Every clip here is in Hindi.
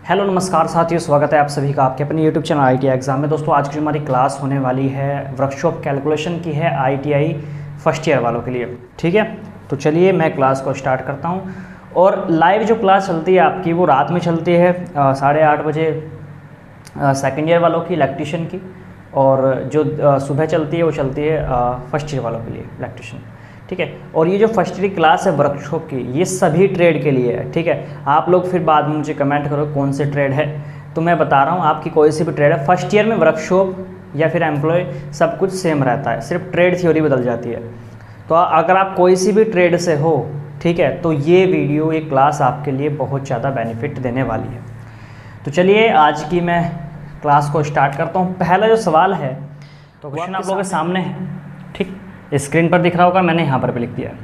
हेलो नमस्कार साथियों, स्वागत है आप सभी का आपके अपने यूट्यूब चैनल ITI एग्ज़ाम में। दोस्तों आज की जो हमारी क्लास होने वाली है वर्कशॉप कैलकुलेशन की है ITI फर्स्ट ईयर वालों के लिए। ठीक है, तो चलिए मैं क्लास को स्टार्ट करता हूं। और लाइव जो क्लास चलती है आपकी वो रात में चलती है 8:30 बजे सेकेंड ईयर वालों की इलेक्ट्रीशियन की, और जो सुबह चलती है वो चलती है फर्स्ट ईयर वालों के लिए इलेक्ट्रीशियन। ठीक है, और ये जो फर्स्ट ईयर क्लास है वर्कशॉप की ये सभी ट्रेड के लिए है। ठीक है, आप लोग फिर बाद में मुझे कमेंट करो कौन से ट्रेड है, तो मैं बता रहा हूँ आपकी कोई सी भी ट्रेड है। फर्स्ट ईयर में वर्कशॉप या फिर एम्प्लॉय सब कुछ सेम रहता है, सिर्फ ट्रेड थ्योरी बदल जाती है। तो अगर आप कोई सी भी ट्रेड से हो, ठीक है, तो ये वीडियो ये क्लास आपके लिए बहुत ज़्यादा बेनिफिट देने वाली है। तो चलिए आज की मैं क्लास को स्टार्ट करता हूँ। पहला जो सवाल है तो क्वेश्चन आप लोगों के सामने है, ठीक, स्क्रीन पर दिख रहा होगा, मैंने यहाँ पर भी लिख दिया है।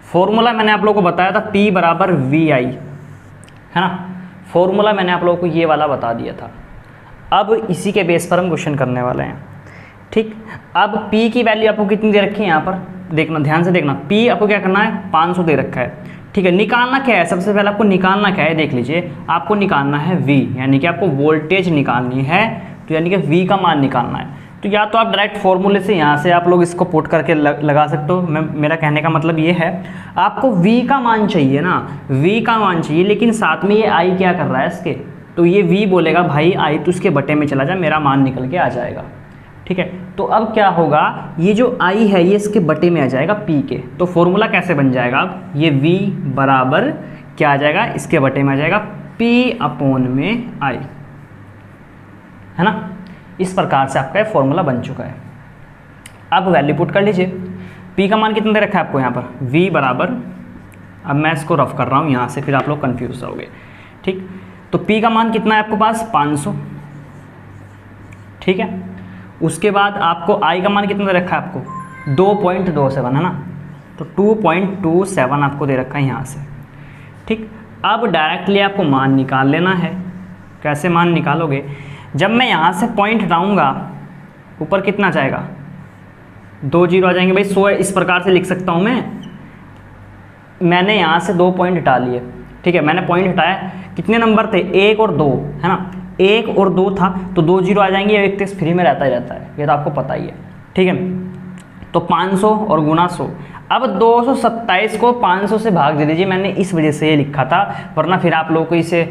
फॉर्मूला मैंने आप लोगों को बताया था P बराबर VI, है ना। फॉर्मूला मैंने आप लोगों को ये वाला बता दिया था। अब इसी के बेस पर हम क्वेश्चन करने वाले हैं। ठीक, अब P की वैल्यू आपको कितनी दे रखी है, यहाँ पर देखना, ध्यान से देखना। P आपको क्या करना है, 500 दे रखा है। ठीक है, निकालना क्या है, सबसे पहले आपको निकालना क्या है देख लीजिए। आपको निकालना है V, यानी कि आपको वोल्टेज निकालनी है, तो यानी कि V का मान निकालना है। तो या तो आप डायरेक्ट फॉर्मूले से यहाँ से आप लोग इसको पुट करके लगा सकते हो। मेरा कहने का मतलब ये है, आपको V का मान चाहिए ना, V का मान चाहिए, लेकिन साथ में ये I क्या कर रहा है इसके, तो ये V बोलेगा भाई I तो उसके बटे में चला जा, मेरा मान निकल के आ जाएगा। ठीक है, तो अब क्या होगा, ये जो I है ये इसके बटे में आ जाएगा P के। तो फॉर्मूला कैसे बन जाएगा, अब ये V बराबर क्या आ जाएगा, इसके बटे में आ जाएगा P अपॉन में I, है ना। इस प्रकार से आपका फॉर्मूला बन चुका है। अब वैल्यू पुट कर लीजिए। P का मान कितना दे रखा है आपको यहाँ पर, V बराबर, अब मैं इसको रफ कर रहा हूँ यहाँ से, फिर आप लोग कंफ्यूज रहोगे। ठीक, तो P का मान कितना है आपके पास, 500। ठीक है, उसके बाद आपको I का मान कितना दे रखा है आपको, 2.27, है ना। तो 2.27 आपको दे रखा है यहाँ से। ठीक, अब डायरेक्टली आपको मान निकाल लेना है। कैसे मान निकालोगे, जब मैं यहाँ से पॉइंट हटाऊँगा ऊपर कितना जाएगा, 2 जीरो आ जाएंगे भाई। 100 इस प्रकार से लिख सकता हूँ मैंने यहाँ से 2 पॉइंट हटा लिए। ठीक है, मैंने पॉइंट हटाया, कितने नंबर थे, 1 और 2, है ना। 1 और 2 था तो 2 जीरो आ जाएंगे, एक तो फ्री में रहता ही रहता है, ये तो आपको पता ही है। ठीक है, तो 500 और गुना 100। अब 227 को 500 से भाग दे दीजिए, मैंने इस वजह से ये लिखा था, वरना फिर आप लोगों को इसे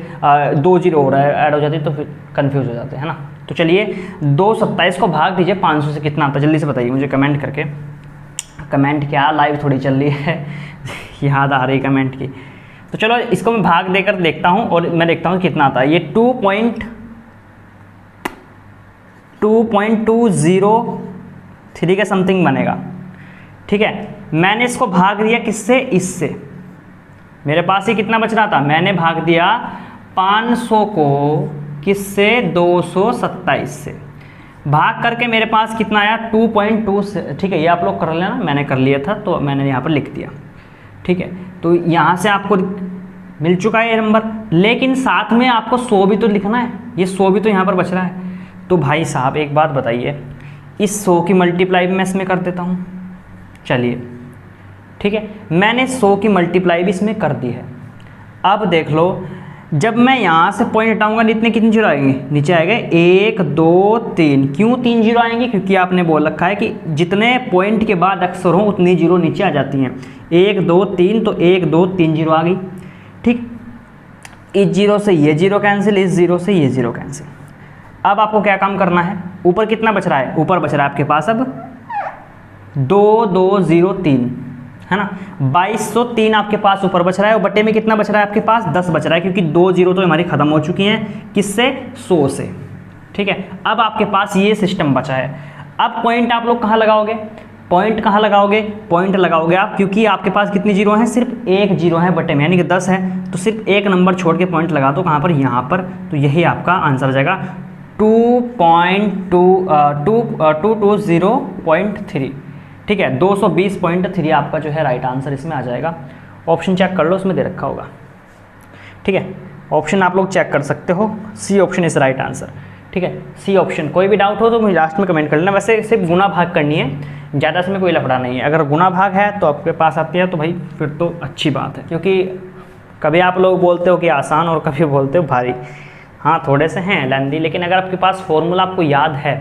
2 जीरो हो रहा है ऐड हो जाती तो फिर कंफ्यूज हो जाते हैं ना। तो चलिए 227 को भाग दीजिए 500 से, कितना आता है जल्दी से बताइए मुझे कमेंट करके। कमेंट क्या, लाइव थोड़ी चल रही है याद आ रही है कमेंट की। तो चलो इसको मैं भाग देकर देखता हूँ और मैं देखता हूँ कितना आता है। ये 2.203 के समथिंग बनेगा। ठीक है, मैंने इसको भाग दिया किससे, इससे। मेरे पास ही कितना बच रहा था, मैंने भाग दिया 500 को किससे, 227 से। भाग करके मेरे पास कितना आया, 2.2 से। ठीक है, ये आप लोग कर लेना, मैंने कर लिया था तो मैंने यहाँ पर लिख दिया। ठीक है, तो यहाँ से आपको मिल चुका है ये नंबर, लेकिन साथ में आपको 100 भी तो लिखना है, ये 100 भी तो यहाँ पर बच रहा है। तो भाई साहब एक बात बताइए, इस 100 की मल्टीप्लाई भी मैं इसमें कर देता हूँ। चलिए ठीक है, मैंने 100 की मल्टीप्लाई भी इसमें कर दी है। अब देख लो, जब मैं यहाँ से पॉइंट हटाऊंगा इतने कितने जीरो आएंगे, नीचे आएंगे 1 2 3। क्यों 3 जीरो आएंगे, क्योंकि आपने बोल रखा है कि जितने पॉइंट के बाद अक्सर हो उतनी जीरो नीचे आ जाती हैं। 1 2 3, तो 1 2 3 जीरो आ गई। ठीक, इस जीरो से ये जीरो कैंसिल, इस जीरो से ये जीरो कैंसिल। अब आपको क्या काम करना है, ऊपर कितना बच रहा है, ऊपर बच रहा है आपके पास अब 2203, है ना। 2203 आपके पास ऊपर बच रहा है, और बटे में कितना बच रहा है आपके पास, 10 बच रहा है, क्योंकि 2 जीरो तो हमारी खत्म हो चुकी हैं, किससे, 100 से। ठीक है, अब आपके पास ये सिस्टम बचा है। अब पॉइंट आप लोग कहाँ लगाओगे, पॉइंट कहाँ लगाओगे, पॉइंट लगाओगे आप, क्योंकि आपके पास कितनी जीरो हैं, सिर्फ 1 जीरो है बटे में, यानी कि 10 है, तो सिर्फ एक नंबर छोड़ के पॉइंट लगा दो, कहाँ पर, यहाँ पर। तो यही आपका आंसर आ जाएगा 220.3। ठीक है, 220.3 आपका जो है राइट आंसर इसमें आ जाएगा। ऑप्शन चेक कर लो, उसमें दे रखा होगा। ठीक है, ऑप्शन आप लोग चेक कर सकते हो, C option is right answer. ठीक है, सी ऑप्शन। कोई भी डाउट हो तो मुझे लास्ट में कमेंट कर लेना। वैसे सिर्फ गुना भाग करनी है, ज़्यादा से में कोई लफड़ा नहीं है। अगर गुना भाग है तो आपके पास आती है तो भाई फिर तो अच्छी बात है, क्योंकि कभी आप लोग बोलते हो कि आसान और कभी बोलते हो भारी, हाँ थोड़े से हैं लेंदी, लेकिन अगर आपके पास फॉर्मूला आपको याद है,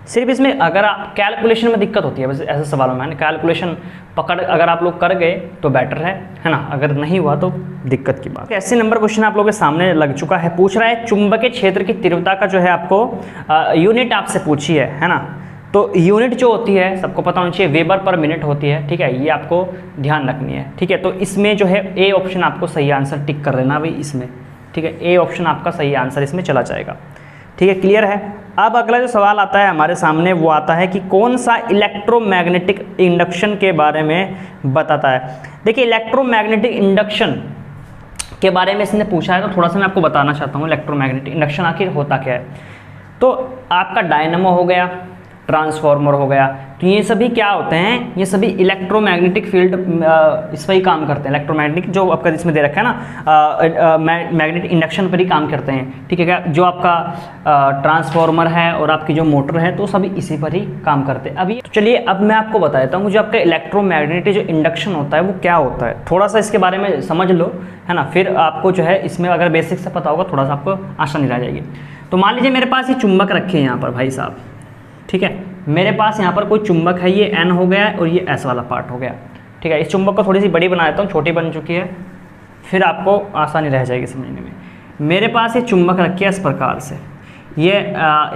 सिर्फ इसमें अगर आप कैलकुलेशन में दिक्कत होती है बस ऐसे सवालों में, कैलकुलेशन पकड़ अगर आप लोग कर गए तो बेटर है ना, अगर नहीं हुआ तो दिक्कत की बात। 80 नंबर क्वेश्चन आप लोगों के सामने लग चुका है, पूछ रहा है चुंबकीय क्षेत्र की तीव्रता का जो है आपको यूनिट आपसे पूछी है ना। तो यूनिट जो होती है सबको पता होना चाहिए, वेबर पर मिनट होती है, ठीक है, ये आपको ध्यान रखनी है, ठीक है। तो इसमें जो है ए ऑप्शन आपको सही आंसर टिक कर लेना भाई इसमें, ठीक है, ए ऑप्शन आपका सही आंसर इसमें चला जाएगा, ठीक है, क्लियर है। अब अगला जो सवाल आता है हमारे सामने वो आता है कि कौन सा इलेक्ट्रोमैग्नेटिक इंडक्शन के बारे में बताता है। देखिए इलेक्ट्रोमैग्नेटिक इंडक्शन के बारे में इसने पूछा है, तो थोड़ा सा मैं आपको बताना चाहता हूँ इलेक्ट्रोमैग्नेटिक इंडक्शन आखिर होता क्या है। तो आपका डायनामो हो गया, ट्रांसफार्मर हो गया, तो ये सभी क्या होते हैं, ये सभी इलेक्ट्रोमैग्नेटिक फील्ड इस पर ही काम करते हैं। इलेक्ट्रोमैग्नेटिक जो आपका इसमें दे रखा है ना, मैग्नेटिक इंडक्शन पर ही काम करते हैं, ठीक है क्या। जो आपका ट्रांसफार्मर है और आपकी जो मोटर है तो सभी इसी पर ही काम करते हैं। अभी तो चलिए अब मैं आपको बता देता हूँ जो आपका इलेक्ट्रोमैग्नेटिक जो इंडक्शन होता है वो क्या होता है, थोड़ा सा इसके बारे में समझ लो, है ना, फिर आपको जो है इसमें अगर बेसिक से पता होगा थोड़ा सा आपको आसानी रह जाएगी। तो मान लीजिए मेरे पास ये चुंबक रखे हैं यहाँ पर भाई साहब, ठीक है, मेरे पास यहाँ पर कोई चुंबक है, ये N हो गया और ये S वाला पार्ट हो गया, ठीक है। इस चुंबक को थोड़ी सी बड़ी बना देता हूँ, छोटी बन चुकी है, फिर आपको आसानी रह जाएगी समझने में। मेरे पास ये चुंबक रखी है इस प्रकार से, ये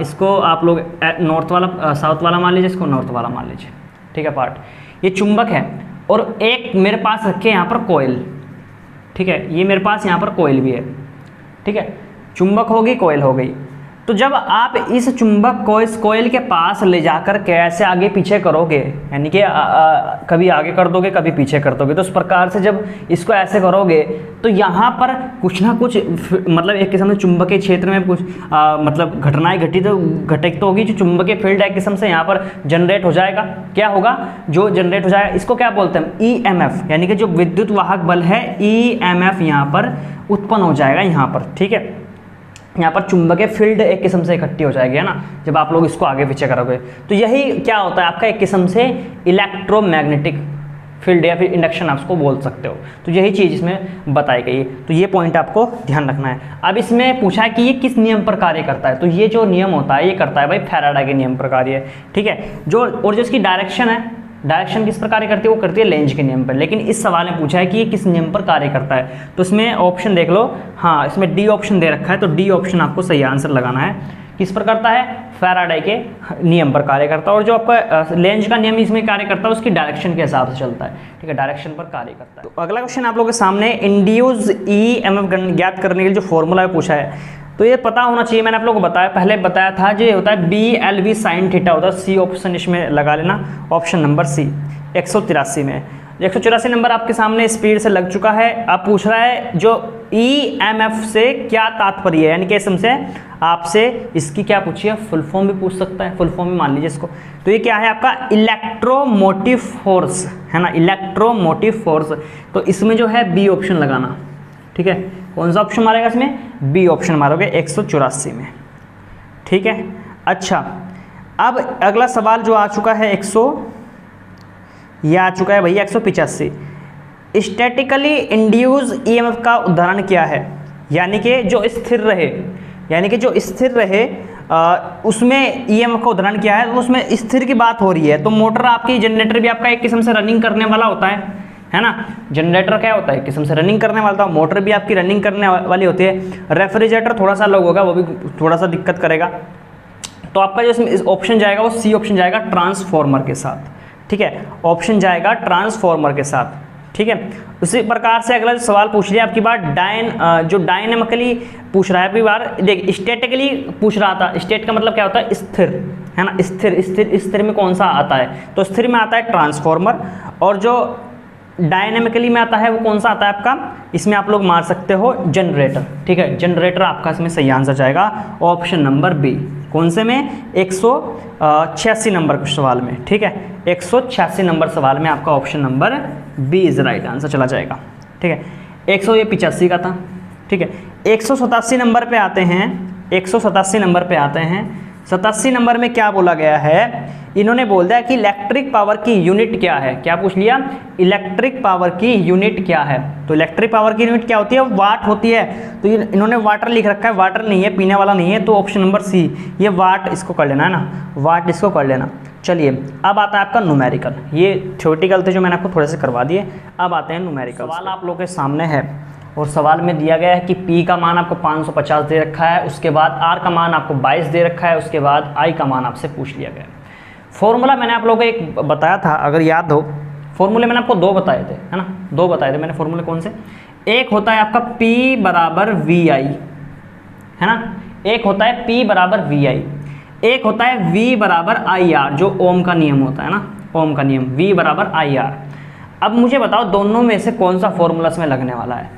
इसको आप लोग नॉर्थ वाला साउथ वाला मान लीजिए, इसको नॉर्थ वाला मान लीजिए, ठीक है, पार्ट ये चुंबक है। और एक मेरे पास रखे यहाँ पर कोयल, ठीक है, ये मेरे पास यहाँ पर कोयल भी है, ठीक है, चुंबक होगी कोयल हो गई। तो जब आप इस चुंबक को इस कोयल के पास ले जाकर कैसे आगे पीछे करोगे, यानी कि कभी आगे कर दोगे कभी पीछे कर दोगे, तो इस प्रकार से जब इसको ऐसे करोगे तो यहाँ पर कुछ ना कुछ मतलब एक किस्म से चुंबकीय क्षेत्र में कुछ मतलब घटनाएं घटित तो होगी, जो चुंबकीय फील्ड एक किस्म से यहाँ पर जनरेट हो जाएगा। क्या होगा जो जनरेट हो जाएगा, इसको क्या बोलते हैं, EMF, यानी कि जो विद्युत वाहक बल है EMF यहाँ पर उत्पन्न हो जाएगा यहाँ पर, ठीक है। यहाँ पर चुंबकीय फील्ड एक किस्म से इकट्ठी हो जाएगी, है ना, जब आप लोग इसको आगे पीछे करोगे। तो यही क्या होता है आपका एक किस्म से इलेक्ट्रोमैग्नेटिक फील्ड या फिर इंडक्शन आप उसको बोल सकते हो। तो यही चीज़ इसमें बताई गई है, तो ये पॉइंट आपको ध्यान रखना है। अब इसमें पूछा है कि ये किस नियम पर कार्य करता है, तो ये जो नियम होता है ये करता है भाई फैराडे के नियम पर कार्य, ठीक है। जो और जो इसकी डायरेक्शन है, डायरेक्शन किस पर कार्य करती है, वो करती है लेंज के नियम पर। लेकिन इस सवाल में पूछा है कि ये किस नियम पर कार्य करता है, तो इसमें ऑप्शन देख लो, हाँ इसमें डी ऑप्शन दे रखा है, तो डी ऑप्शन आपको सही आंसर लगाना है। किस पर करता है, फैराडे के नियम पर कार्य करता है। और जो आपका लेंज का नियम इसमें कार्य करता है उसकी डायरेक्शन के हिसाब से चलता है, ठीक है, डायरेक्शन पर कार्य करता है। तो अगला क्वेश्चन आप लोगों के सामने इंड्यूस EMF ज्ञात करने के लिए जो फॉर्मूला पूछा है, तो ये पता होना चाहिए। मैंने आप लोगों को बताया, पहले बताया था, जो होता है BLV sin थीटा होता है। सी ऑप्शन इसमें लगा लेना, ऑप्शन नंबर सी 183 में। 184 नंबर आपके सामने स्पीड से लग चुका है। अब पूछ रहा है जो EMF से क्या तात्पर्य है, यानी कि इसम से आपसे इसकी क्या पूछी है, फुल फॉर्म भी पूछ सकता है, फुल फॉर्म भी मान लीजिए इसको। तो ये क्या है आपका इलेक्ट्रोमोटिव फोर्स, है ना, इलेक्ट्रोमोटिव फोर्स। तो इसमें जो है बी ऑप्शन लगाना, ठीक है। कौन सा ऑप्शन मारेगा इसमें, बी ऑप्शन मारोगे 184 में, ठीक है। अच्छा अब अगला सवाल जो आ चुका है ये आ चुका है भैया 185। स्टैटिकली इंड्यूस EMF का उदाहरण क्या है, यानी कि जो स्थिर रहे, यानी कि जो स्थिर रहे उसमें EMF का उदाहरण क्या है, तो उसमें स्थिर की बात हो रही है। तो मोटर आपकी, जनरेटर भी आपका एक किस्म से रनिंग करने वाला होता है ना। जनरेटर क्या होता है, एक किस्म से रनिंग करने वाला था, मोटर भी आपकी रनिंग करने वाली होती है। रेफ्रिजरेटर थोड़ा सा अलग होगा, वो भी थोड़ा सा दिक्कत करेगा। तो आपका जो ऑप्शन जाएगा वो सी ऑप्शन जाएगा ट्रांसफॉर्मर के साथ, ठीक है, ऑप्शन जाएगा ट्रांसफॉर्मर के साथ, ठीक है। उसी प्रकार से अगला सवाल पूछ लिया आपकी बार जो डायनेमिकली पूछ रहा है आपकी बार, देख स्टैटिकली पूछ रहा था। स्टेट का मतलब क्या होता है, स्थिर, है ना, स्थिर में कौन सा आता है, तो स्थिर में आता है ट्रांसफॉर्मर। और जो डायनेमिकली में आता है वो कौन सा आता है आपका, इसमें आप लोग मार सकते हो जनरेटर, ठीक है। जनरेटर आपका इसमें सही आंसर जाएगा ऑप्शन नंबर बी। कौन से में, 186 नंबर के सवाल में, ठीक है, 186 नंबर सवाल में आपका option number B is right answer चला जाएगा, ठीक है। 185 का था, ठीक है। 187 नंबर पे आते हैं, 187 नंबर पे आते हैं। 87 नंबर में क्या बोला गया है, इन्होंने बोल दिया कि इलेक्ट्रिक पावर की यूनिट क्या है। क्या पूछ लिया? इलेक्ट्रिक पावर की यूनिट क्या है। तो इलेक्ट्रिक पावर की यूनिट क्या होती है? वाट होती है। तो इन्होंने वाटर लिख रखा है, वाटर नहीं है, पीने वाला नहीं है, तो ऑप्शन नंबर सी, ये वाट इसको कर लेना है ना, वाट इसको कर लेना। चलिए अब आता है आपका न्यूमेरिकल। ये थ्योरेटिकल थे जो मैंने आपको थोड़े से करवा दिए, अब आते हैं न्यूमेरिकल। सवाल आप लोगों के सामने है और सवाल में दिया गया है कि P का मान आपको 550 दे रखा है, उसके बाद R का मान आपको 22 दे रखा है, उसके बाद I का मान आपसे पूछ लिया गया है। फॉर्मूला मैंने आप लोगों को एक बताया था, अगर याद हो, फॉर्मूले मैंने आपको 2 बताए थे, है ना, 2 बताए थे मैंने फॉर्मूले। कौन से? एक होता है आपका P बराबर VI, है ना, एक होता है P बराबर VI, एक होता है V बराबर IR, जो ओम का नियम होता है ना, ओम का नियम, V बराबर IR। अब मुझे बताओ दोनों में से कौन सा फॉर्मूला इसमें लगने वाला है।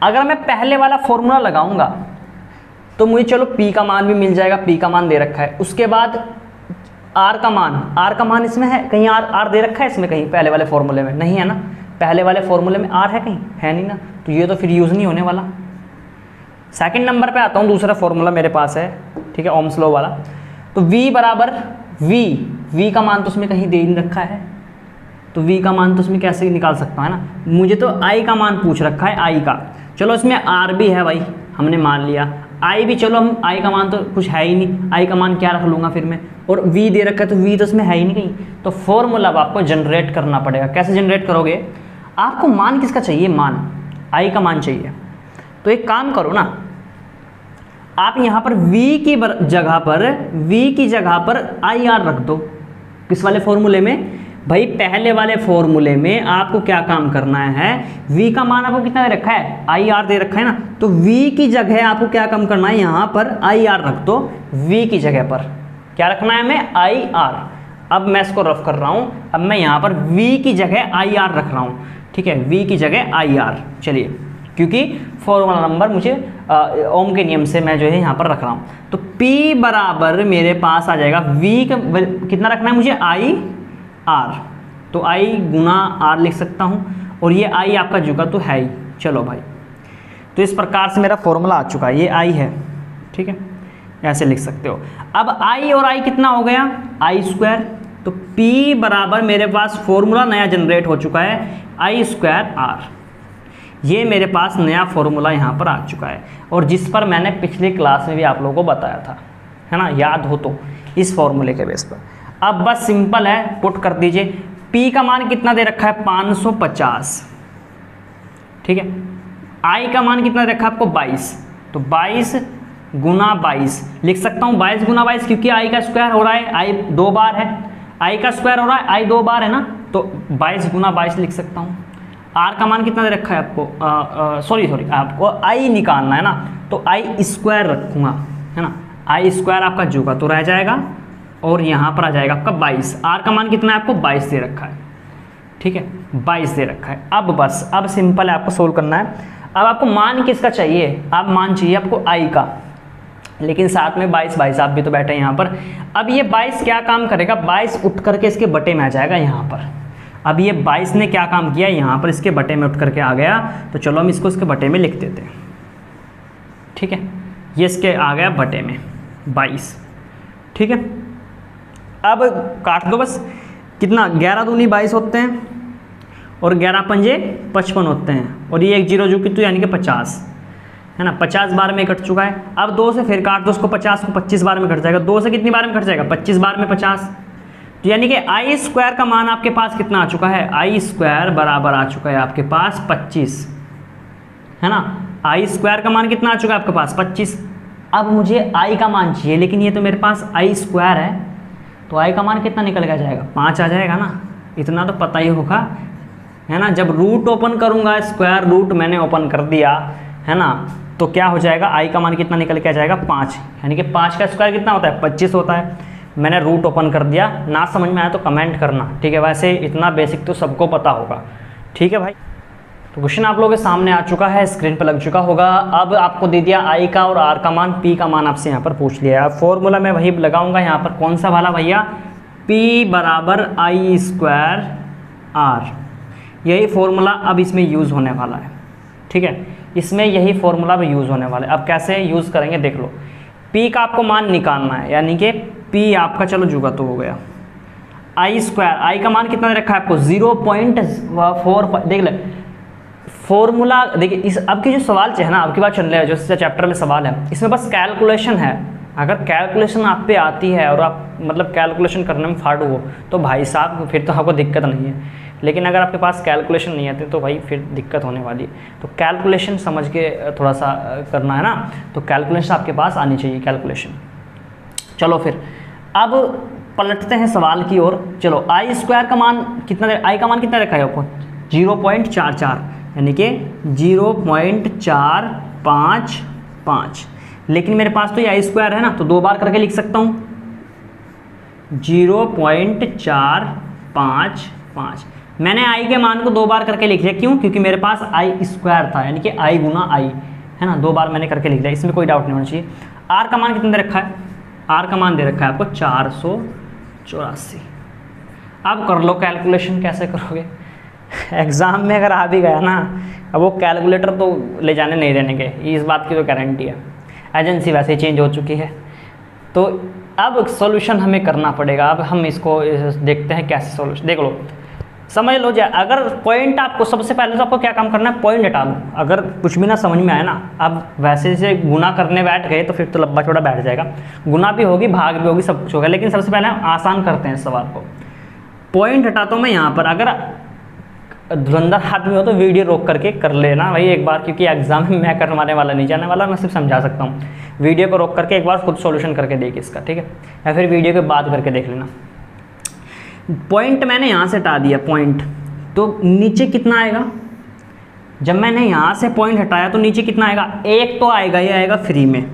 अगर मैं पहले वाला फॉर्मूला लगाऊंगा तो मुझे चलो P का मान भी मिल जाएगा, P का मान दे रखा है, उसके बाद R का मान इसमें है कहीं, R दे रखा है इसमें कहीं, पहले वाले फॉर्मूले में नहीं है ना, पहले वाले फॉर्मूले में R है कहीं, है नहीं ना, तो ये तो फिर यूज़ नहीं होने वाला। सेकंड नंबर पे आता हूँ, दूसरा फॉर्मूला मेरे पास है, ठीक है, ओम्स लॉ वाला। तो V बराबर V का मान तो उसमें कहीं दे नहीं रखा है, तो V का मान तो उसमें कैसे निकाल सकता है ना, मुझे तो I का मान पूछ रखा है, I का, चलो इसमें R भी है भाई, हमने मान लिया, I भी, चलो हम I का मान तो कुछ है ही नहीं, I का मान क्या रख लूँगा फिर मैं, और V दे रखा है तो V तो इसमें है ही नहीं कहीं, तो फॉर्मूला अब आपको जनरेट करना पड़ेगा। कैसे जनरेट करोगे? आपको मान किसका चाहिए? मान I का मान चाहिए। तो एक काम करो ना, आप यहाँ पर V की जगह पर IR रख दो। किस वाले फॉर्मूले में भाई? पहले वाले फॉर्मूले में आपको क्या काम करना है, V का मान आपको कितना दे रखा है? IR दे रखा है ना, तो V की जगह आपको क्या काम करना है, यहाँ पर IR रख दो। V की जगह पर क्या रखना है हमें? IR। अब मैं इसको रफ कर रहा हूँ, अब मैं यहाँ पर V की जगह IR रख रहा हूँ, ठीक है, V की जगह IR। चलिए, क्योंकि फॉर्मूला नंबर मुझे ओम के नियम से मैं जो है यहाँ पर रख रहा हूँ, तो P बराबर मेरे पास आ जाएगा, V का कितना रखना है मुझे? IR, तो I गुना R लिख सकता हूँ, और ये I आपका जुगा तो है ही। चलो भाई, तो इस प्रकार से मेरा फॉर्मूला आ चुका है, ये I है, ठीक है, ऐसे लिख सकते हो। अब I और I कितना हो गया? I square. तो P बराबर मेरे पास फॉर्मूला नया जनरेट हो चुका है, I स्क्वायर R। ये मेरे पास नया फॉर्मूला यहाँ पर आ चुका है, और जिस पर मैंने पिछली क्लास में भी आप लोगों को बताया था, है ना, याद हो तो, इस फॉर्मूले के बेस पर। अब बस सिंपल है, पुट कर दीजिए। P का मान कितना दे रखा है? 550, ठीक है। I का मान कितना दे रखा है आपको? 22, तो 22 गुना 22 लिख सकता हूँ, 22 गुना 22, क्योंकि I का स्क्वायर हो रहा है, I 2 बार है, I का स्क्वायर हो रहा है, I 2 बार है ना, तो 22 गुना 22 लिख सकता हूँ। R का मान कितना दे रखा है आपको? सॉरी आपको I निकालना है ना, तो I स्क्वायर रखूँगा, है ना, I स्क्वायर आपका जुगा तो रह जाएगा, और यहाँ पर आ जाएगा आपका 22। R का मान कितना है आपको? 22 दे रखा है, ठीक है, 22 दे रखा है। अब बस, अब सिंपल है, आपको सोल्व करना है। अब आपको मान किसका चाहिए? अब मान चाहिए आपको I का, लेकिन साथ में 22 भाई साहब भी तो बैठे हैं यहाँ पर। अब ये 22 क्या काम करेगा? 22 उठ करके इसके बटे में आ जाएगा यहाँ पर। अब ये 22 ने क्या काम किया? यहाँ पर इसके बटे में उठ करके आ गया, तो चलो हम इसको इसके बटे में लिख देते हैं, ठीक है, ये इसके आ गया बटे में 22, ठीक है। अब काट दो बस, कितना? 11 दूनी 22 होते हैं, और 11 पंजे 55 होते हैं, और ये एक जीरो जो कि तो यानी कि 50, है ना, 50 बार में कट चुका है। अब 2 से फिर काट दो उसको, 50 को 25 बार में कट जाएगा, 2 से कितनी बार में कट जाएगा? 25 बार में 50, तो यानी कि I स्क्वायर का मान आपके पास कितना आ चुका है? I स्क्वायर बराबर आ चुका है आपके पास 25, है ना, I स्क्वायर का मान कितना आ चुका है आपके पास? 25। अब मुझे I का मान चाहिए, लेकिन ये तो मेरे पास I स्क्वायर है, तो I का मान कितना निकल के जाएगा? 5 आ जाएगा ना, इतना तो पता ही होगा, है ना। जब रूट ओपन करूँगा, स्क्वायर रूट मैंने ओपन कर दिया, है ना, तो क्या हो जाएगा? I का मान कितना निकल के आ जाएगा? 5, यानी कि 5 का स्क्वायर कितना होता है? 25 होता है। मैंने रूट ओपन कर दिया, ना समझ में आया तो कमेंट करना, ठीक है, वैसे इतना बेसिक तो सबको पता होगा, ठीक है भाई। तो क्वेश्चन आप लोगों के सामने आ चुका है, स्क्रीन पर लग चुका होगा। अब आपको दे दिया I का और R का मान, P का मान आपसे यहाँ पर पूछ लिया। अब फॉर्मूला मैं वही लगाऊंगा यहाँ पर, कौन सा वाला भैया? P बराबर I स्क्वायर R, यही फॉर्मूला अब इसमें यूज़ होने वाला है, ठीक है, इसमें यही फॉर्मूला भी यूज़ होने वाला है। अब कैसे यूज़ करेंगे देख लो। P का आपको मान निकालना है, यानी कि P आपका, चलो जुगा तो हो गया, आई स्क्वायर, आई का मान कितना दे रखा है आपको 0.4, देख ले फॉर्मूला। देखिए इस अब की जो सवाल है ना, अब की बात चल रहा है, जो चैप्टर में सवाल है इसमें बस कैलकुलेशन है। अगर कैलकुलेशन आप पे आती है और आप मतलब कैलकुलेशन करने में फाड़ू हो तो भाई साहब फिर तो आपको दिक्कत नहीं है, लेकिन अगर आपके पास कैलकुलेशन नहीं आती तो भाई फिर दिक्कत होने वाली है। तो कैलकुलेशन समझ के थोड़ा सा करना है ना, तो कैलकुलेशन आपके पास आनी चाहिए कैलकुलेशन। चलो फिर अब पलटते हैं सवाल की ओर। चलो आई स्क्वायर का मान कितना, आई का मान कितना रखा है आपको 0.44, यानी कि 0.455। लेकिन मेरे पास तो ये आई स्क्वायर है ना, तो 2 बार करके लिख सकता हूँ 0.455। मैंने आई के मान को 2 बार करके लिख लिया, क्यों? क्योंकि मेरे पास आई स्क्वायर था, यानी कि आई गुना आई है ना, 2 बार मैंने करके लिख लिया, इसमें कोई डाउट नहीं होना चाहिए। आर का मान कितना दे रखा है, आर का मान दे रखा है आपको 484। अब कर लो कैलकुलेशन, कैसे करोगे एग्ज़ाम में अगर आ भी गया ना, अब वो कैलकुलेटर तो ले जाने नहीं देने के, इस बात की तो गारंटी है। एजेंसी वैसे ही चेंज हो चुकी है, तो अब सॉल्यूशन हमें करना पड़ेगा। अब हम इसको देखते हैं कैसे सॉल्यूशन, देख लो समझ लो। अगर पॉइंट आपको सबसे पहले तो आपको क्या काम करना है, पॉइंट हटा लो। अगर कुछ भी ना समझ में आए ना, अब वैसे से गुना करने बैठ गए तो फिर तो लंबा चौड़ा बैठ जाएगा, गुना भी होगी भाग भी होगी सब कुछ होगा, लेकिन सबसे पहले हम आसान करते हैं इस सवाल को। पॉइंट हटाता हूँ मैं यहाँ पर, अगर धुरंधर हाथ में हो तो वीडियो रोक करके कर लेना भाई एक बार, क्योंकि एग्जाम में मैं करवाने वाला नहीं, जाने वाला, मैं सिर्फ समझा सकता हूँ। वीडियो को रोक करके एक बार खुद सॉल्यूशन करके देखिए इसका, ठीक है, या फिर वीडियो के बाद करके देख लेना। पॉइंट मैंने यहाँ से हटा दिया, पॉइंट तो नीचे कितना आएगा, जब मैंने यहाँ से पॉइंट हटाया तो नीचे कितना आएगा, 1 तो आएगा, ये आएगा फ्री में।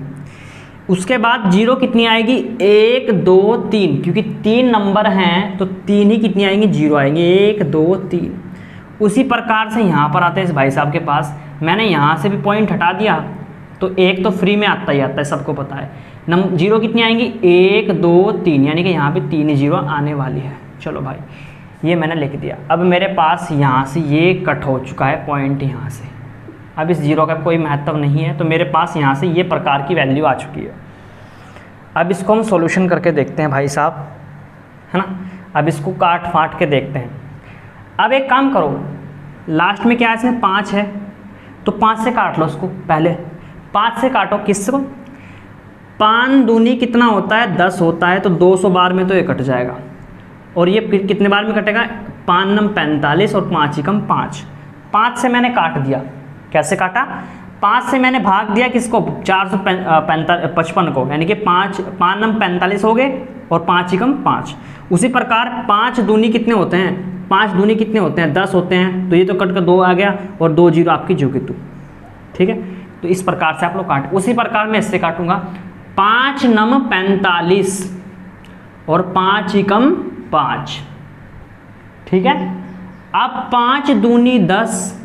उसके बाद 0 कितनी आएगी, 1 2 3, क्योंकि 3 नंबर हैं तो 3 ही कितनी आएंगी, 0 आएंगे, 1 2 3। उसी प्रकार से यहाँ पर आते हैं इस भाई साहब के पास, मैंने यहाँ से भी पॉइंट हटा दिया तो 1 तो फ्री में आता ही आता है, सबको पता है। 0 कितनी आएंगी, 1 2 3, यानी कि यहाँ पे 3 0 आने वाली है। चलो भाई ये मैंने लिख दिया। अब मेरे पास यहाँ से ये कट हो चुका है पॉइंट यहाँ से, अब इस 0 का कोई महत्व नहीं है, तो मेरे पास यहाँ से ये प्रकार की वैल्यू आ चुकी है। अब इसको हम सॉल्यूशन करके देखते हैं भाई साहब, है ना। अब इसको काट फाट के देखते हैं। अब एक काम करो, लास्ट में क्या है इसमें 5 है, तो 5 से काट लो उसको, पहले 5 से काटो, किसको, 5 दूनी कितना होता है 10 होता है, तो 200 बार में तो ये कट जाएगा। और ये फिर कितने बार में कटेगा, 5 नम 45 और 5 एकम 5। 5 से मैंने काट दिया, कैसे काटा, 5 से मैंने भाग दिया किसको, 455 को, यानी कि 5 नम 45 हो गए और 5 एकम 5। उसी प्रकार 5 दूनी कितने होते हैं, 5 दूनी कितने होते हैं 10 होते हैं, तो ये तो कट कर 2 आ गया और 2 0 आपकी जो कि 2, ठीक है। तो इस प्रकार से आप लोग काट, उसी प्रकार मैं इससे काटूंगा, 5 नम 45 और 5 एकम 5, ठीक है। अब 5 दूनी 10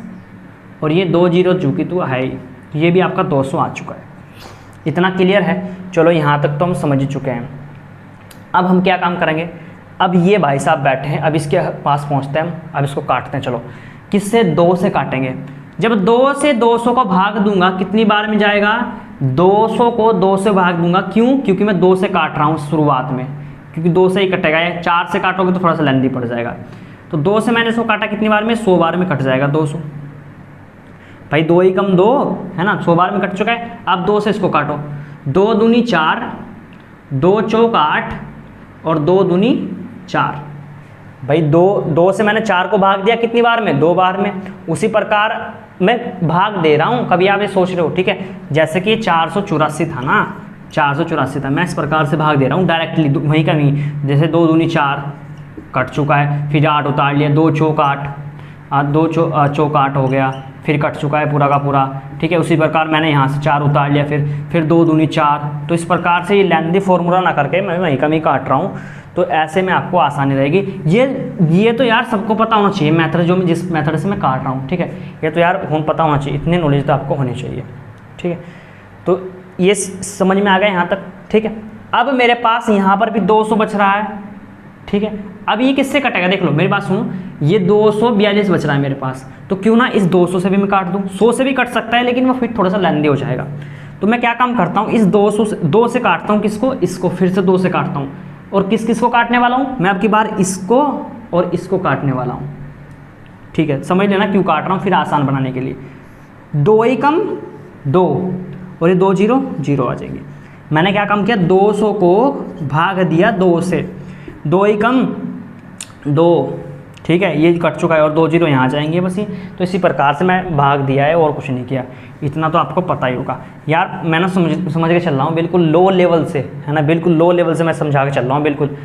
और ये 2 0 जो कि 2 है, ये भी आपका 200 आ चुका है। इतना क्लियर है, चलो यहाँ तक तो हम समझ चुके हैं। अब हम क्या काम करेंगे, अब ये भाई साहब बैठे हैं, अब इसके पास पहुँचते हैं हम, अब इसको काटते हैं। चलो किससे, 2 से काटेंगे। जब 2 से 200 को भाग दूंगा कितनी बार में जाएगा, 200 को 2 से भाग दूंगा, क्यों, क्योंकि मैं 2 से काट रहा हूँ शुरुआत में, क्योंकि 2 से ही कटेगा, 4 से काटोगे तो थोड़ा सा लेंदी पड़ जाएगा। तो 2 से मैंने इसको काटा कितनी बार में, 100 बार में कट जाएगा 200, भाई 2 एकम 2 है ना, 100 बार में कट चुका है। अब 2 से इसको काटो, 2 दूनी 4, 2 चौक 8 और 2 दूनी 4, भाई 2 से मैंने 4 को भाग दिया कितनी बार में, 2 बार में। उसी प्रकार मैं भाग दे रहा हूँ, कभी आप ये सोच रहे हो, ठीक है, जैसे कि 484 था ना, 484 था, मैं इस प्रकार से भाग दे रहा हूँ डायरेक्टली, वहीं का वहीं, जैसे 2 दूनी 4 कट चुका है, फिर 8 उतार लिया, 2 चौक 8, 2 चौक 8 हो गया, फिर कट चुका है पूरा का पूरा, ठीक है। उसी प्रकार मैंने यहाँ से 4 उतार लिया, फिर 2 दूनी 4, तो इस प्रकार से ये लेंदी फॉर्मूला ना करके मैं वहीं का वहीं काट रहा हूँ, तो ऐसे में आपको आसानी रहेगी। ये तो यार सबको पता होना चाहिए मेथड, जो मैं जिस मेथड से मैं काट रहा हूँ, ठीक है, ये तो यार पता होना चाहिए, इतने नॉलेज तो आपको होनी चाहिए, ठीक है। तो ये समझ में आ गया यहाँ तक, ठीक है। अब मेरे पास यहाँ पर भी 200 बच रहा है, ठीक है। अब ये किससे कटेगा, देख लो मेरी बात सुनो, ये 242 बच रहा है मेरे पास, तो क्यों ना इस 200 से भी मैं काट दूँ, 100 से भी कट सकता है, लेकिन वो फिर थोड़ा सा लेंदी हो जाएगा। तो मैं क्या काम करता हूँ, इस 200 से 2 से काटता हूँ किसको, इसको, फिर से 2 से काटता हूँ, और किस किस को काटने वाला हूँ मैं, अब की बार इसको और इसको काटने वाला हूँ। ठीक है, समझ लेना क्यों काट रहा हूँ फिर आसान बनाने के लिए। 2 एकम 2 और ये 2 जीरो जीरो आ जाएंगे। मैंने क्या काम किया, 200 को भाग दिया 2 से, 2 एकम 2, ठीक है, ये कट चुका है और 2 जीरो यहाँ आ जाएंगे बस। ये तो इसी प्रकार से मैं भाग दिया है और कुछ नहीं किया। इतना तो आपको पता ही होगा यार, मैं ना समझ के चल रहा हूँ बिल्कुल लो लेवल से, है ना, बिल्कुल लो लेवल से मैं समझा के चल रहा हूँ बिल्कुल।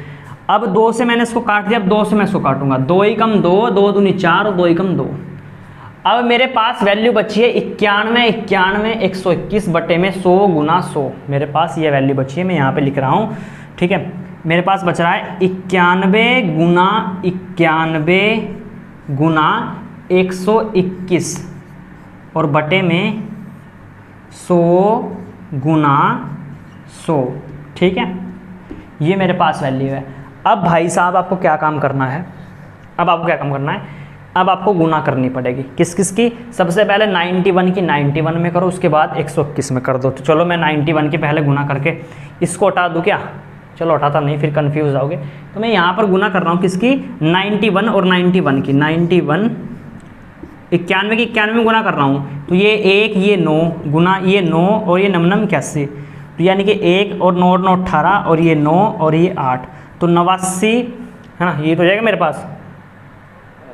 अब 2 से मैंने इसको काट दिया, अब 2 से मैं इसको काटूंगा, 2 एकम 2, 2 दूनी 4 और 2 एकम 2। अब मेरे पास वैल्यू बची है 91 121 बटे में 100 गुना 100, मेरे पास ये वैल्यू बची है, मैं यहाँ पे लिख रहा हूँ। ठीक है, मेरे पास बच रहा है 91 गुना 121 और बटे में 100 गुना 100। ठीक है, ये मेरे पास वैल्यू है। अब भाई साहब आपको क्या काम करना है, अब आपको गुना करनी पड़ेगी किस किस की। सबसे पहले 91 की 91 में करो, उसके बाद 121 में कर दो। तो चलो मैं 91 की पहले गुना करके इसको हटा दूँ क्या, चलो हटाता नहीं फिर कंफ्यूज जाओगे। तो मैं यहाँ पर गुना कर रहा हूँ किसकी, 91 और 91 की, 91 91 की 91 में गुना कर रहा हूँ। तो ये 1 ये 9 गुना ये 9 और ये 9 81, तो यानी कि 1 और 9 9 18 और ये 9 और ये 8, तो 89, है ना, ये तो जाएगा मेरे पास।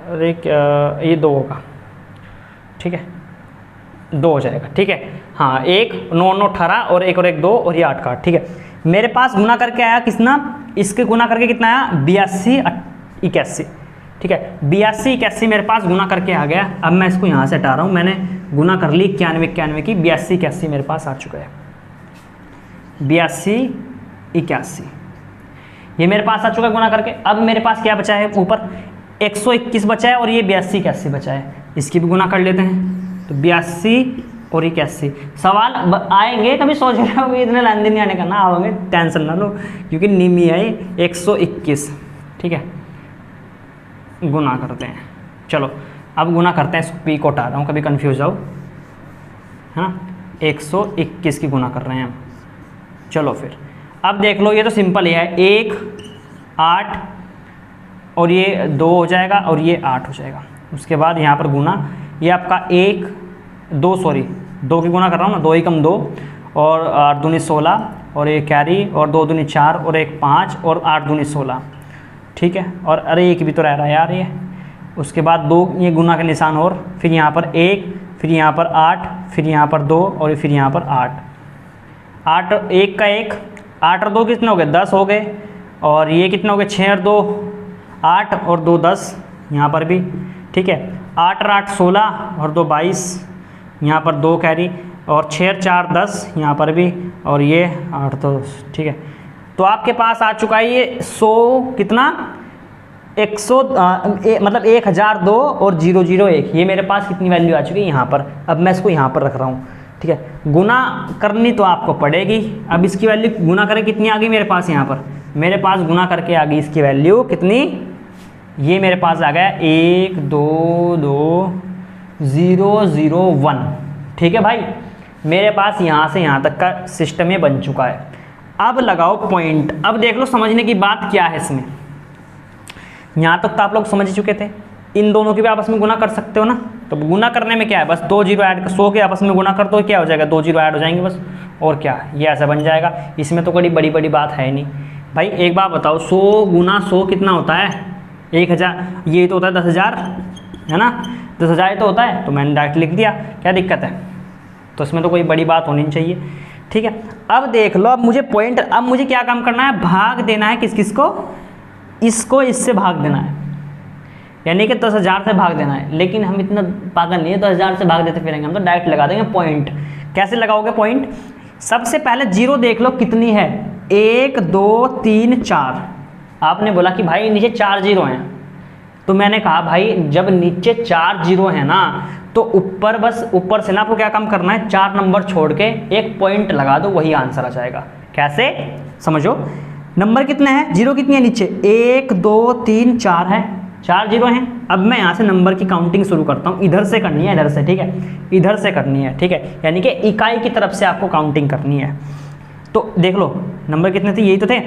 अरे ये 2 होगा, ठीक है, 2 हो जाएगा। ठीक है, हाँ, 1 9 9 18 और 1 और 1 2 और ये 8 का 8। ठीक है, मेरे पास गुना करके आया कितना, इसके गुना करके कितना आया, 82 81। ठीक है, 82 81 मेरे पास गुना करके आ गया। अब मैं इसको यहाँ से हटा रहा हूँ, मैंने गुना कर ली 91 की, 82 81 मेरे पास आ चुका है, 82 81 ये मेरे पास आ चुका है गुना करके। अब मेरे पास क्या बचा है, ऊपर 121 बचा है और ये 82 81 बचा है, इसकी भी गुना कर लेते हैं। तो 82 और 81 सवाल आएंगे, कभी सोच रहे हो इतने लेन देन नहीं आने का, ना आओगे टेंशन ना लो, क्योंकि निमी है 121। ठीक है, गुना करते हैं, चलो अब गुना करते हैं, पी को हटा रहा हूँ कभी कंफ्यूज जाओ, है ना, 121 की गुना कर रहे हैं हम। चलो फिर अब देख लो, ये तो सिंपल ही है, 1 8 और ये 2 हो जाएगा और ये 8 हो जाएगा। उसके बाद यहाँ पर गुना, ये आपका 1 2 सॉरी 2 की गुना कर रहा हूँ ना, 2 एकम 2 और 8 दूनी 16 और ये कैरी और 2 दूनी 4 और 1 5 और 8 दूनी 16। ठीक है, और अरे एक भी तो रह रहा है यार ये। उसके बाद 2 ये गुना के निशान और फिर यहाँ पर 1, फिर यहाँ पर 8, फिर यहाँ पर 2 और फिर यहाँ पर 8 1 का 1, 8 और 2 कितने हो गए, 10 हो गए। और ये कितने हो गए, 6 और 2 8 और 2 10 यहाँ पर भी। ठीक है, 8 और 8 16 और 2 22 यहाँ पर 2 कैरी और 6 और 4 10 यहाँ पर भी और ये 8 तो। ठीक है, तो आपके पास आ चुका है ये 100 कितना 100 मतलब 1002 और 001, ये मेरे पास कितनी वैल्यू आ चुकी है यहाँ पर। अब मैं इसको यहाँ पर रख रहा हूँ। ठीक है, गुना करनी तो आपको पड़ेगी। अब इसकी वैल्यू गुना करें कितनी आ गई मेरे पास, यहाँ पर मेरे पास गुना करके आ गई इसकी वैल्यू कितनी, ये मेरे पास आ गया 1 2 2 0 0 1। ठीक है भाई, मेरे पास यहाँ से यहाँ तक का सिस्टम ये बन चुका है। अब लगाओ पॉइंट। अब देख लो समझने की बात क्या है इसमें, यहाँ तक तो आप लोग समझ चुके थे, इन दोनों की भी आपस में गुना कर सकते हो ना। तो गुना करने में क्या है, बस 2 जीरो ऐड, 100 के आपस में गुना कर दो, क्या हो जाएगा, 2 जीरो ऐड हो जाएंगे बस, और क्या, ये ऐसा बन जाएगा। इसमें तो कोई बड़ी बात है नहीं भाई। एक बात बताओ, 100 गुना 100 कितना होता है, 1000, ये तो होता है 10,000, है ना, 10,000 तो होता है, तो मैंने डायरेक्ट लिख दिया, क्या दिक्कत है। तो इसमें तो कोई बड़ी बात होनी चाहिए। ठीक है, अब देख लो, अब मुझे पॉइंट, अब मुझे क्या काम करना है, भाग देना है किस किस को, इसको इससे भाग देना है, यानी कि 10,000 से भाग देना है। लेकिन हम इतना पागल नहीं है 10,000 से भाग देते फिरेंगे, हम तो डायरेक्ट लगा देंगे पॉइंट। कैसे लगाओगे पॉइंट, सबसे पहले जीरो देख लो कितनी है, 1 2 3 4। आपने बोला कि भाई नीचे 4 जीरो हैं, तो मैंने कहा भाई जब नीचे 4 जीरो है ना, तो ऊपर बस ऊपर से ना आपको क्या काम करना है, 4 नंबर छोड़ के एक पॉइंट लगा दो, वही आंसर आ जाएगा। कैसे, समझो, नंबर कितने हैं, जीरो कितनी है नीचे, 1 2 3 4 है, 4 जीरो हैं। अब मैं यहाँ से नंबर की काउंटिंग शुरू करता हूँ, इधर से करनी है, इधर से, ठीक है, इधर से करनी है, ठीक है, यानी कि इकाई की तरफ से आपको काउंटिंग करनी है। तो देख लो नंबर कितने थे, यही तो थे,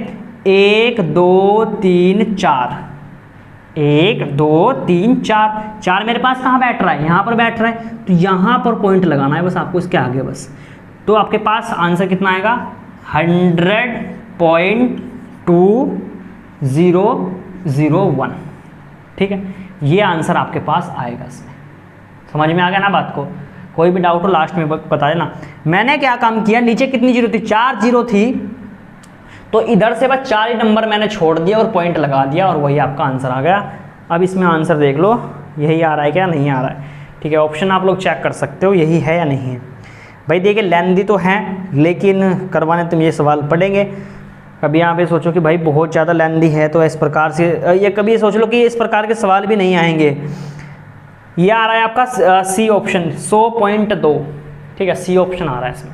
1 2 3 4, 1 2 3 4, 4 मेरे पास कहाँ बैठ रहा है, यहाँ पर बैठ रहा है, तो यहाँ पर पॉइंट लगाना है बस आपको इसके आगे बस। तो आपके पास आंसर कितना आएगा 100.2001। ठीक है, ये आंसर आपके पास आएगा इसमें। समझ में आ गया ना बात को? कोई भी डाउट हो लास्ट में बता देना। मैंने क्या काम किया, नीचे कितनी जीरो थी, 4 जीरो थी, तो इधर से बस 4 ही नंबर मैंने छोड़ दिया और पॉइंट लगा दिया और वही आपका आंसर आ गया। अब इसमें आंसर देख लो, यही आ रहा है क्या, नहीं आ रहा है। ठीक है, ऑप्शन आप लोग चेक कर सकते हो यही है या नहीं है। भाई देखिए लेंदी तो हैं लेकिन करवाने तुम ये सवाल पढ़ेंगे। कभी यहाँ पे सोचो कि भाई बहुत ज़्यादा लेंदी है तो इस प्रकार से, ये कभी सोच लो कि इस प्रकार के सवाल भी नहीं आएंगे। ये आ रहा है आपका सी ऑप्शन 100.2। ठीक है, सी ऑप्शन आ रहा है इसमें।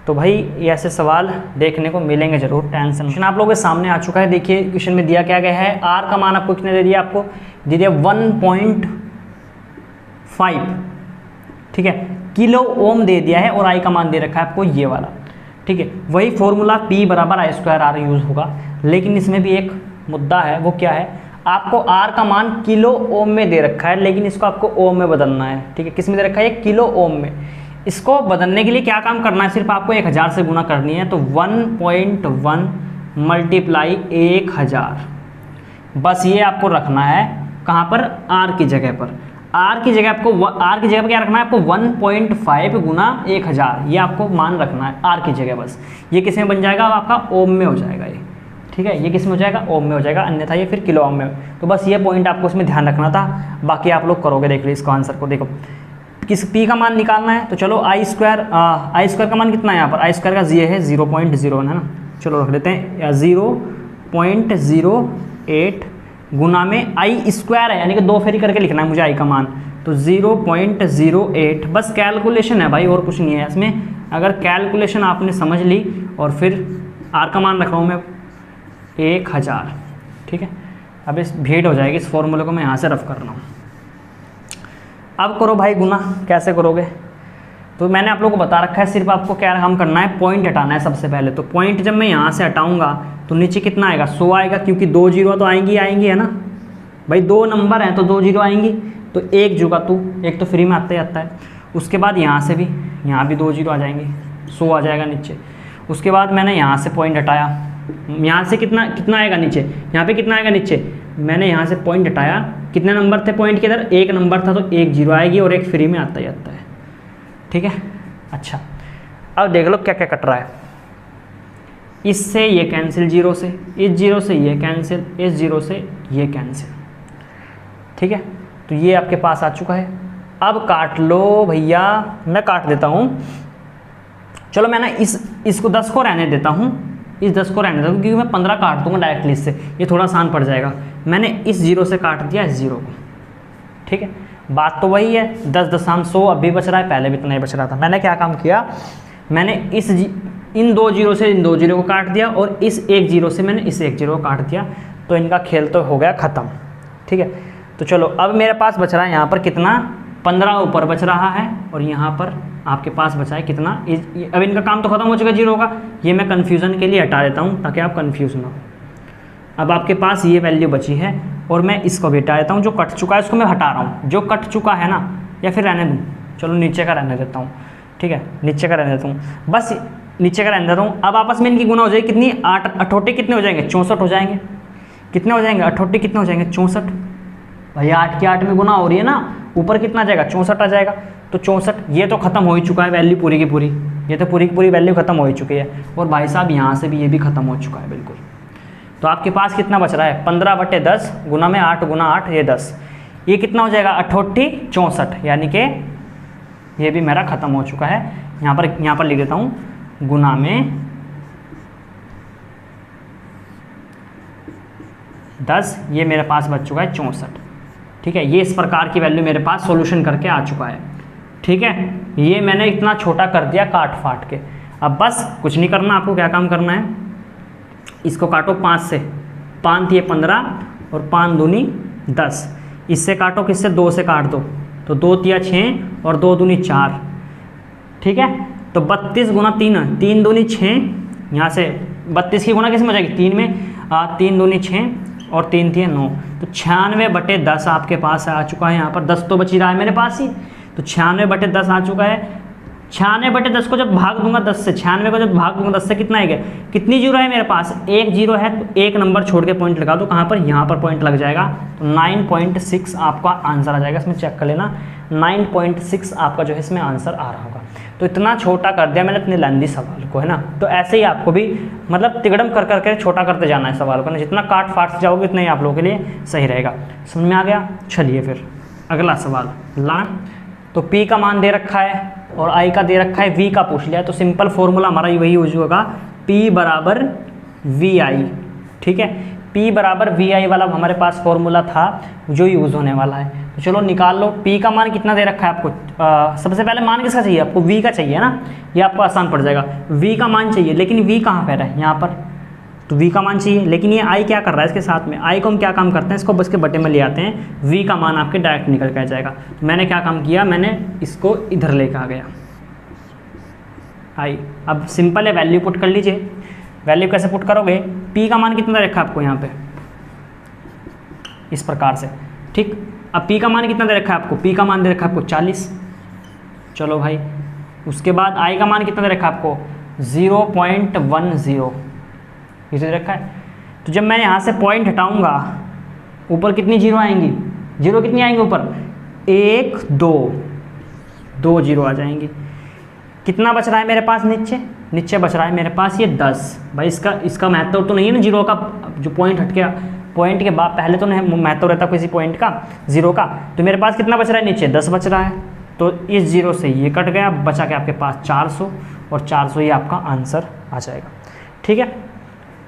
तो भाई ये ऐसे सवाल देखने को मिलेंगे जरूर, टेंशन। क्वेश्चन आप लोगों के सामने आ चुका है। देखिए क्वेश्चन में दिया क्या गया है, आर का मान आपको कितने दे दिया, आपको दे दिया 1.5। ठीक है, किलो ओम दे दिया है और आई का मान दे रखा है आपको ये वाला। ठीक है, वही फॉर्मूला P बराबर I² R यूज़ होगा, लेकिन इसमें भी एक मुद्दा है। वो क्या है, आपको R का मान किलो ओम में दे रखा है लेकिन इसको आपको ओम में बदलना है। ठीक है, किस में दे रखा है, किलो ओम में। इसको बदलने के लिए क्या काम करना है, सिर्फ आपको 1000 से गुना करनी है। तो 1.1 मल्टीप्लाई 1000, बस ये आपको रखना है कहाँ पर, R की जगह पर। R की जगह आपको R की जगह पर क्या रखना है आपको 1.5 गुना 1000, ये आपको मान रखना है R की जगह बस। ये किस में बन जाएगा, अब आपका ओम में हो जाएगा ये। ठीक है, ये किस में हो जाएगा, ओम में हो जाएगा, अन्यथा ये फिर किलो ओम में। तो बस ये पॉइंट आपको इसमें ध्यान रखना था, बाकी आप लोग करोगे। देख लो इसको आंसर को, देखो किस P का मान निकालना है। तो चलो I² का मान कितना है यहाँ पर, I² का ये है 0.01 है ना, चलो रख देते हैं, या 0.08 गुना में I² है, यानी कि 2 फेरी करके लिखना है मुझे I का मान। तो 0.08, बस कैलकुलेशन है भाई और कुछ नहीं है इसमें। अगर कैलकुलेशन आपने समझ ली और फिर R का मान रख रहा हूँ मैं 1000। ठीक है, अब इस भीड़ हो जाएगी, इस फॉर्मूले को मैं यहाँ से रफ कर रहा हूँ। अब करो भाई गुना, कैसे करोगे, तो मैंने आप लोगों को बता रखा है, सिर्फ आपको क्या काम करना है, पॉइंट हटाना है सबसे पहले। तो पॉइंट जब मैं यहाँ से हटाऊंगा तो नीचे कितना आएगा, 100 आएगा, क्योंकि 2 जीरो तो आएंगी है ना भाई, 2 नंबर हैं तो 2 जीरो आएंगी। तो 1 जुगा तू, एक तो फ्री में आता ही आता है। उसके बाद यहाँ से भी, यहाँ भी 2 जीरो आ जाएंगे, 100 आ जाएगा नीचे। उसके बाद मैंने यहाँ से पॉइंट हटाया, यहाँ से कितना आएगा नीचे, यहाँ पे कितना आएगा नीचे, मैंने यहाँ से पॉइंट हटाया, कितने नंबर थे पॉइंट के इधर, 1 नंबर था, तो 1 जीरो आएगी और 1 फ्री में आता ही आता है। ठीक है, अच्छा अब देख लो क्या क्या कट रहा है। इससे ये कैंसिल, जीरो से, इस जीरो से ये कैंसिल, इस जीरो से ये कैंसिल। ठीक है, तो ये आपके पास आ चुका है। अब काट लो भैया, मैं काट देता हूँ। चलो मैं ना इसको 10 को रहने देता हूँ, इस 10 को रहने देता हूँ, क्योंकि मैं 15 काट दूंगा डायरेक्टली इससे, ये थोड़ा आसान पड़ जाएगा। मैंने इस जीरो से काट दिया इस जीरो को। ठीक है, बात तो वही है, 10.100 अभी बच रहा है, पहले भी इतना ही बच रहा था। मैंने क्या काम किया, मैंने इन 2 जीरो से इन 2 जीरो को काट दिया और इस 1 जीरो से मैंने इस 1 जीरो को काट दिया, तो इनका खेल तो हो गया ख़त्म। ठीक है, तो चलो अब मेरे पास बच रहा है यहाँ पर कितना, 15 ऊपर बच रहा है और यहाँ पर आपके पास बचा है कितना। अब इनका काम तो खत्म हो चुका जीरो का, ये मैं कन्फ्यूज़न के लिए हटा देता हूँ ताकि आप कन्फ्यूज़ ना हो। अब आपके पास ये वैल्यू बची है और मैं इसको भी हटा देता हूँ, जो कट चुका है उसको मैं हटा रहा हूँ। जो कट चुका है ना, या फिर रहने दूँ, चलो नीचे का रहने देता हूँ। ठीक है, नीचे का रहने देता हूँ, बस नीचे का रहने देता हूँ। अब आपस में इनकी गुना हो जाएगी कितनी, 8 अठोटे कितने हो जाएंगे, 64 हो जाएंगे। कितने हो जाएंगे, अठोटे कितने हो जाएंगे, 64। भैया 8 की 8 में गुना हो रही है ना, ऊपर कितना आ जाएगा, 64 आ जाएगा। तो 64, ये तो खत्म हो ही चुका है वैल्यू पूरी की पूरी, ये तो पूरी की पूरी वैल्यू खत्म हो ही चुकी है। और भाई साहब यहाँ से भी ये भी खत्म हो चुका है बिल्कुल। तो आपके पास कितना बच रहा है, 15/10 गुना में 8 गुना 8 ये 10, ये कितना हो जाएगा, 68 64, यानी कि ये भी मेरा खत्म हो चुका है। यहाँ पर लिख देता हूँ, गुना में 10, ये मेरे पास बच चुका है 64। ठीक है, ये इस प्रकार की वैल्यू मेरे पास सॉल्यूशन करके आ चुका है। ठीक है, ये मैंने इतना छोटा कर दिया काट फाट के। अब बस कुछ नहीं करना, आपको क्या काम करना है, इसको काटो 5 से, 5 दिए 15 और 5 दूनी 10, इससे काटो किससे, 2 से काट दो, तो 2 तिया 6 और 2 दूनी 4। ठीक है, तो 32 गुना 3, 3 दूनी 6, यहाँ से 32 की गुणा किस में हो जाएगी 3 में, 3 दूनी 6 और 3 3 9, तो 96/10 आपके पास आ चुका है। यहाँ पर 10 तो बच ही रहा है मेरे पास ही, तो 96/10 आ चुका है। 96/10 को जब भाग दूंगा 10 से, 96 को जब भाग दूंगा 10 से कितना आएगा, कितनी जीरो है मेरे पास, एक जीरो है, तो एक नंबर छोड़ के पॉइंट लगा दो, कहाँ पर, यहाँ पर पॉइंट लग जाएगा, तो 9.6 आपका आंसर आ जाएगा। इसमें चेक कर लेना 9.6 आपका जो है इसमें आंसर आ रहा होगा। तो इतना छोटा कर दिया मैंने इतने लेंदी सवाल को, है ना। तो ऐसे ही आपको भी मतलब तिगड़म कर करके छोटा करते जाना है सवाल को ना, जितना काट फाट से जाओगे उतना ही आप लोगों के लिए सही रहेगा। समझ में आ गया। चलिए फिर अगला सवाल ला। तो P का मान दे रखा है और I का दे रखा है, V का पूछ लिया, तो सिंपल फॉर्मूला हमारा वही यूज होगा, P बराबर VI। ठीक है, P बराबर VI वाला हमारे पास फॉर्मूला था जो यूज़ होने वाला है। तो चलो निकाल लो। P का मान कितना दे रखा है आपको, सबसे पहले मान किसका चाहिए आपको, V का चाहिए ना, ये आपको आसान पड़ जाएगा। V का मान चाहिए, लेकिन V कहाँ पर है, यहाँ पर, तो V का मान चाहिए, लेकिन ये I क्या कर रहा है इसके साथ में, I को हम क्या काम करते हैं, इसको बस के बटे में ले आते हैं, V का मान आपके डायरेक्ट निकल के आ जाएगा। तो मैंने क्या काम किया, मैंने इसको इधर लेकर आ गया I। अब सिंपल है, वैल्यू पुट कर लीजिए। वैल्यू कैसे पुट करोगे, P का मान कितना दे रखा है आपको यहाँ पे, इस प्रकार से। ठीक, अब P का मान कितना दे रखा है आपको, P का मान दे रखा है आपको 40। चलो भाई, उसके बाद I का मान कितना दे रखा है आपको 0.10, इसे दे रखा है। तो जब मैं यहाँ से पॉइंट हटाऊंगा, ऊपर कितनी जीरो आएंगी, जीरो कितनी आएंगी ऊपर, 1 2 जीरो आ जाएंगी। कितना बच रहा है मेरे पास नीचे बच रहा है मेरे पास ये 10। भाई इसका महत्व तो नहीं है ना जीरो का, जो पॉइंट हट गया, पॉइंट के बाद पहले तो नहीं महत्व रहता किसी पॉइंट का, जीरो का। तो मेरे पास कितना बच रहा है, नीचे 10 बच रहा है, तो इस जीरो से ये कट गया, बचा के आपके पास 400, और 400 ये आपका आंसर आ जाएगा। ठीक है,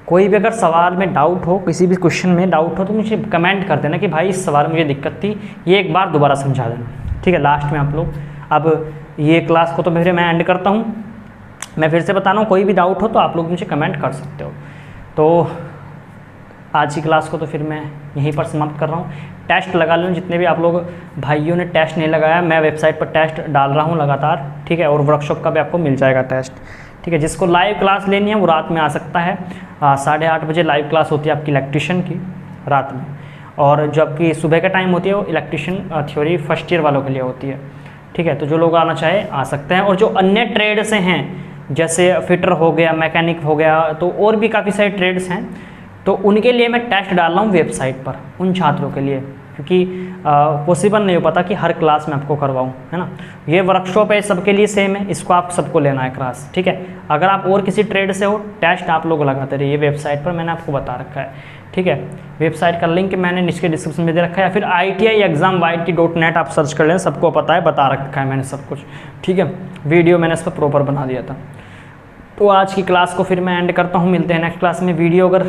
कोई भी अगर सवाल में डाउट हो, किसी भी क्वेश्चन में डाउट हो, तो मुझे कमेंट कर देना कि भाई इस सवाल में मुझे दिक्कत थी, ये एक बार दोबारा समझा देना। ठीक है, लास्ट में आप लोग, अब ये क्लास को तो फिर मैं एंड करता हूँ। मैं फिर से बता रहा हूँ, कोई भी डाउट हो तो आप लोग मुझे कमेंट कर सकते हो। तो आज की क्लास को तो फिर मैं यहीं पर समाप्त कर रहा हूँ। टेस्ट लगा लो, जितने भी आप लोग भाइयों ने टेस्ट नहीं लगाया, मैं वेबसाइट पर टेस्ट डाल रहा हूँ लगातार। ठीक है, और वर्कशॉप का भी आपको मिल जाएगा टेस्ट। ठीक है, जिसको लाइव क्लास लेनी है वो रात में आ सकता है, 8:30 बजे लाइव क्लास होती है आपकी इलेक्ट्रिशियन की रात में, और जो आपकी सुबह का टाइम होती है वो इलेक्ट्रिशियन थ्योरी फर्स्ट ईयर वालों के लिए होती है। ठीक है, तो जो लोग आना चाहे आ सकते हैं। और जो अन्य ट्रेड से हैं, जैसे फिटर हो गया, मैकेनिक हो गया, तो और भी काफ़ी सारे ट्रेड्स हैं, तो उनके लिए मैं टेस्ट डाल रहा हूँ वेबसाइट पर, उन छात्रों के लिए, क्योंकि पॉसिबल नहीं हो पाता कि हर क्लास में आपको करवाऊँ, है ना। ये वर्कशॉप है, सबके लिए सेम है, इसको आप सबको लेना है क्लास। ठीक है, अगर आप और किसी ट्रेड से हो, टेस्ट आप लोग लगाते रहिए वेबसाइट पर, मैंने आपको बता रखा है। ठीक है, वेबसाइट का लिंक मैंने नीचे डिस्क्रिप्शन में दे रखा है, या फिर ITI exam YT.net आप सर्च कर लें, सबको पता है, बता रखा है मैंने सब कुछ। ठीक है, वीडियो मैंने इस पर प्रॉपर बना दिया था। तो आज की क्लास को फिर मैं एंड करता हूँ, मिलते हैं नेक्स्ट क्लास में। वीडियो अगर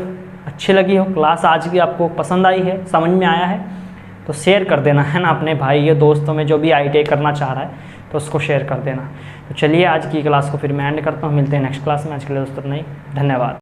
अच्छी लगी हो, क्लास आज की आपको पसंद आई है, समझ में आया है, तो शेयर कर देना, है ना, अपने भाई या दोस्तों में जो भी ITI करना चाह रहा है, तो उसको शेयर कर देना। तो चलिए आज की क्लास को फिर मैं एंड करता हूँ, मिलते हैं नेक्स्ट क्लास में। आज के लिए दोस्तों नहीं, धन्यवाद।